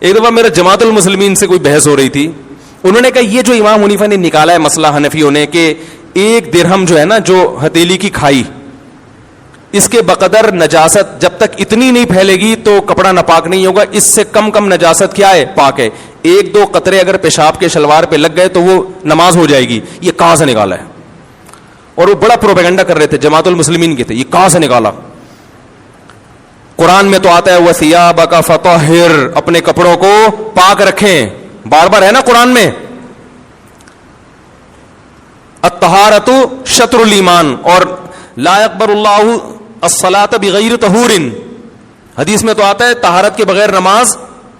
ایک دفعہ میرا جماعت المسلمین سے کوئی بحث ہو رہی تھی, انہوں نے کہا یہ جو امام حنیفہ نے نکالا ہے مسئلہ حنفیوں نے کہ 1 درہم جو ہے نا, جو ہتھیلی کی کھائی, اس کے بقدر نجاست جب تک اتنی نہیں پھیلے گی تو کپڑا ناپاک نہیں ہوگا, اس سے کم نجاست کیا ہے, پاک ہے. 1-2 قطرے اگر پیشاب کے شلوار پہ لگ گئے تو وہ نماز ہو جائے گی. یہ کہاں سے نکالا ہے؟ اور وہ بڑا پروپیگنڈا کر رہے تھے, جماعت المسلمین کے تھے, یہ کہاں سے نکالا؟ قرآن میں تو آتا ہے وَثِيَابَكَ فَطَهِّرْ, اپنے کپڑوں کو پاک رکھیں, بار بار ہے نا قرآن میں. الطہارۃ شطر الایمان, اور لا يقبل اللہ الصلاۃ بغیر طہور, حدیث میں تو آتا ہے طہارت کے بغیر نماز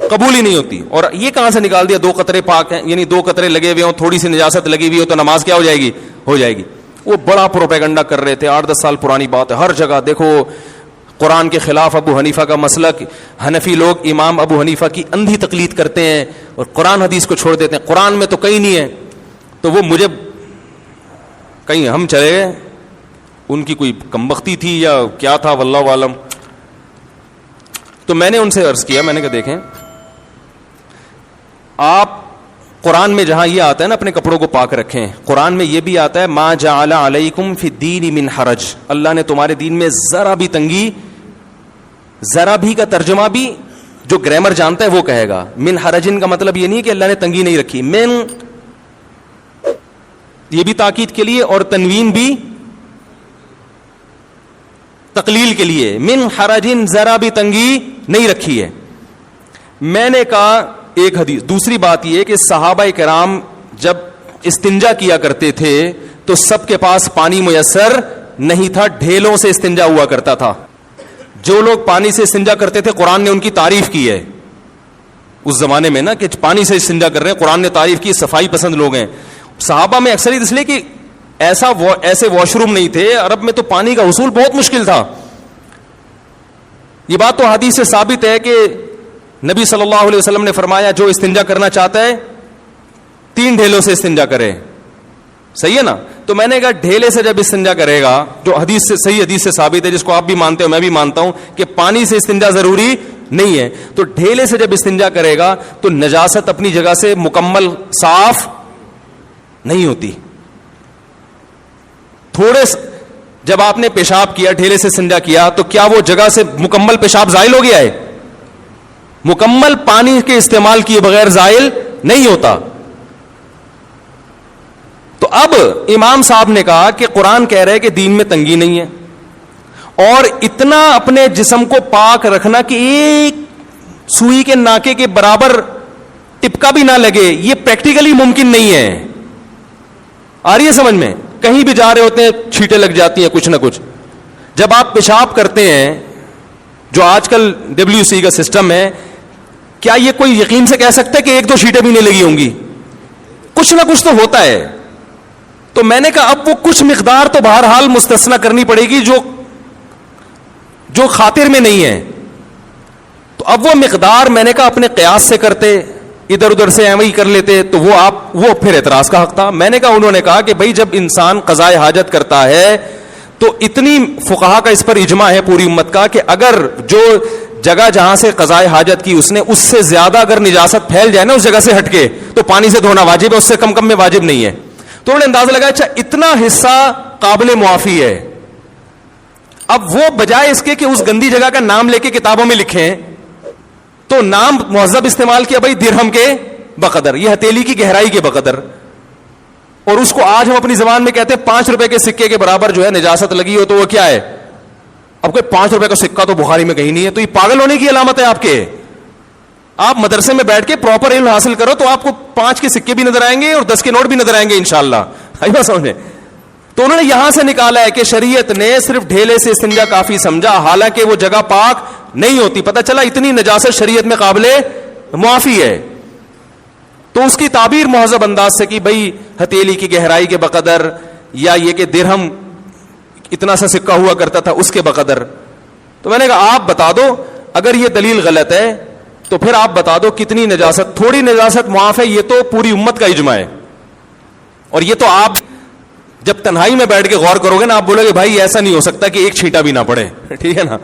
قبول ہی نہیں ہوتی. اور یہ کہاں سے نکال دیا 2 قطرے پاک ہیں, یعنی 2 قطرے لگے ہوئے ہوں, تھوڑی سی نجاست لگی ہوئی ہو تو نماز کیا ہو جائے گی, ہو جائے گی. وہ بڑا پروپیگنڈا کر رہے تھے, 8-10 سال پرانی بات ہے, ہر جگہ دیکھو قرآن کے خلاف ابو حنیفہ کا مسلک. حنفی لوگ امام ابو حنیفہ کی اندھی تقلید کرتے ہیں اور قرآن حدیث کو چھوڑ دیتے ہیں. قرآن میں تو کہیں نہیں ہے, تو وہ مجھے کہیں ہم چلے گئے, ان کی کوئی کمبختی تھی یا کیا تھا واللہ عالم. تو میں نے ان سے عرض کیا, میں نے کہا دیکھیں آپ قرآن میں جہاں یہ آتا ہے نا اپنے کپڑوں کو پاک رکھیں, قرآن میں یہ بھی آتا ہے ما جعل علیکم فی الدین من حرج, اللہ نے تمہارے دین میں ذرا بھی تنگی, ذرا بھی کا ترجمہ بھی جو گرامر جانتا ہے وہ کہے گا. من حرجن کا مطلب یہ نہیں کہ اللہ نے تنگی نہیں رکھی, من یہ بھی تاکید کے لیے اور تنوین بھی تقلیل کے لیے, من حرجن ذرا بھی تنگی نہیں رکھی ہے. میں نے کہا ایک حدیث. دوسری بات یہ کہ صحابہ کرام جب استنجا کیا کرتے تھے تو سب کے پاس پانی میسر نہیں تھا, ڈھیلوں سے استنجا ہوا کرتا تھا. جو لوگ پانی سے استنجا کرتے تھے قرآن نے ان کی تعریف کی ہے اس زمانے میں نا, کہ پانی سے استنجا کر رہے ہیں, قرآن نے تعریف کی, صفائی پسند لوگ ہیں. صحابہ میں اکثریت اس لیے کہ ایسے واش روم نہیں تھے, عرب میں تو پانی کا حصول بہت مشکل تھا. یہ بات تو حدیث سے ثابت ہے کہ نبی صلی اللہ علیہ وسلم نے فرمایا جو استنجا کرنا چاہتا ہے 3 ڈھیلوں سے استنجا کرے, صحیح ہے نا. تو میں نے کہا ڈھیلے سے جب استنجا کرے گا, جو حدیث سے صحیح حدیث سے ثابت ہے, جس کو آپ بھی مانتے ہو میں بھی مانتا ہوں کہ پانی سے استنجا ضروری نہیں ہے, تو ڈھیلے سے جب استنجا کرے گا تو نجاست اپنی جگہ سے مکمل صاف نہیں ہوتی. تھوڑے جب آپ نے پیشاب کیا, ڈھیلے سے استنجا کیا, تو کیا وہ جگہ سے مکمل پیشاب زائل ہو گیا ہے؟ مکمل پانی کے استعمال کیے بغیر زائل نہیں ہوتا. تو اب امام صاحب نے کہا کہ قرآن کہہ رہے کہ دین میں تنگی نہیں ہے, اور اتنا اپنے جسم کو پاک رکھنا کہ ایک سوئی کے ناکے کے برابر ٹپکا بھی نہ لگے, یہ پریکٹیکلی ممکن نہیں ہے. آ رہی ہے سمجھ میں؟ کہیں بھی جا رہے ہوتے ہیں چھینٹیں لگ جاتی ہیں کچھ نہ کچھ. جب آپ پیشاب کرتے ہیں, جو آج کل WC کا سسٹم ہے, کیا یہ کوئی یقین سے کہہ سکتا ہے کہ 1-2 چھینٹیں بھی نہیں لگی ہوں گی؟ کچھ نہ کچھ تو ہوتا ہے. تو میں نے کہا اب وہ کچھ مقدار تو بہرحال مستثنا کرنی پڑے گی جو خاطر میں نہیں ہے. تو اب وہ مقدار میں نے کہا اپنے قیاس سے کرتے, ادھر ادھر سے ایویں کر لیتے, تو وہ پھر اعتراض کا حق تھا. میں نے کہا, انہوں نے کہا کہ بھائی جب انسان قضاء حاجت کرتا ہے تو اتنی فقہا کا اس پر اجماع ہے پوری امت کا کہ اگر جو جگہ جہاں سے قضاء حاجت کی اس نے اس سے زیادہ اگر نجاست پھیل جائے نا اس جگہ سے ہٹ کے, تو پانی سے دھونا واجب ہے, اس سے کم میں واجب نہیں ہے. تو انہوں نے اندازہ لگایا اچھا اتنا حصہ قابل معافی ہے. اب وہ بجائے اس کے کہ اس گندی جگہ کا نام لے کے کتابوں میں لکھیں, تو نام مہذب استعمال کیا, بھائی درہم کے بقدر, یہ ہتھیلی کی گہرائی کے بقدر. اور اس کو آج ہم اپنی زبان میں کہتے ہیں 5 روپے کے سکے کے برابر جو ہے نجاست لگی ہو تو وہ کیا ہے. اب کوئی 5 روپے کا سکہ تو بخاری میں کہیں نہیں ہے, تو یہ پاگل ہونے کی علامت ہے آپ کے. آپ مدرسے میں بیٹھ کے پراپر علم حاصل کرو تو آپ کو 5 کے سکے بھی نظر آئیں گے اور 10 کے نوٹ بھی نظر آئیں گے انشاءاللہ. آئیے سمجھیں. تو انہوں نے یہاں سے نکالا ہے کہ شریعت نے صرف ڈھیلے سے استنجا کافی سمجھا, حالانکہ وہ جگہ پاک نہیں ہوتی. پتہ چلا اتنی نجاست شریعت میں قابل معافی ہے. تو اس کی تعبیر مہذب انداز سے کہ بھئی ہتھیلی کی گہرائی کے بقدر, یا یہ کہ درہم اتنا سا سکہ ہوا کرتا تھا اس کے بقدر. تو میں نے کہا آپ بتا دو, اگر یہ دلیل غلط ہے تو پھر آپ بتا دو کتنی نجاست. تھوڑی نجاست معاف ہے, یہ تو پوری امت کا اجماع ہے. اور یہ تو آپ جب تنہائی میں بیٹھ کے غور کرو گے نا, آپ بولو گے بھائی ایسا نہیں ہو سکتا کہ ایک چھینٹا بھی نہ پڑے. ٹھیک ہے نا,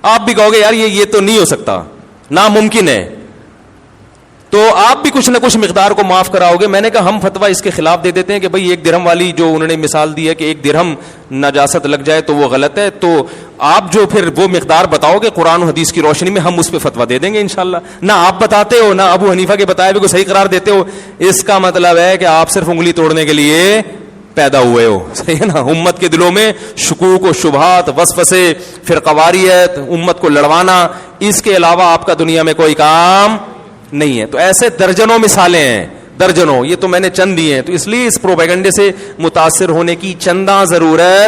آپ بھی کہو گے یار یہ تو نہیں ہو سکتا, ناممکن ہے. تو آپ بھی کچھ نہ کچھ مقدار کو معاف کراؤ گے. میں نے کہا ہم فتویٰ اس کے خلاف دے دیتے ہیں کہ بھائی 1 درہم والی جو انہوں نے مثال دی ہے کہ 1 درہم نجاست لگ جائے تو وہ غلط ہے, تو آپ جو پھر وہ مقدار بتاؤ گے قرآن و حدیث کی روشنی میں, ہم اس پہ فتویٰ دے دیں گے انشاءاللہ. نہ آپ بتاتے ہو, نہ ابو حنیفہ کے بتائے ہوئے کو صحیح قرار دیتے ہو. اس کا مطلب ہے کہ آپ صرف انگلی توڑنے کے لیے پیدا ہوئے ہو, صحیح ہے نا. امت کے دلوں میں شکوک و شبہات, وسوسے, فرقواریت, امت کو لڑوانا, اس کے علاوہ آپ کا دنیا میں کوئی کام نہیں ہے. تو ایسے درجنوں مثالیں ہیں, درجنوں. یہ تو میں نے چند دیے ہیں, تو اس لیے اس پروپیگنڈے سے متاثر ہونے کی چنداں ضرورت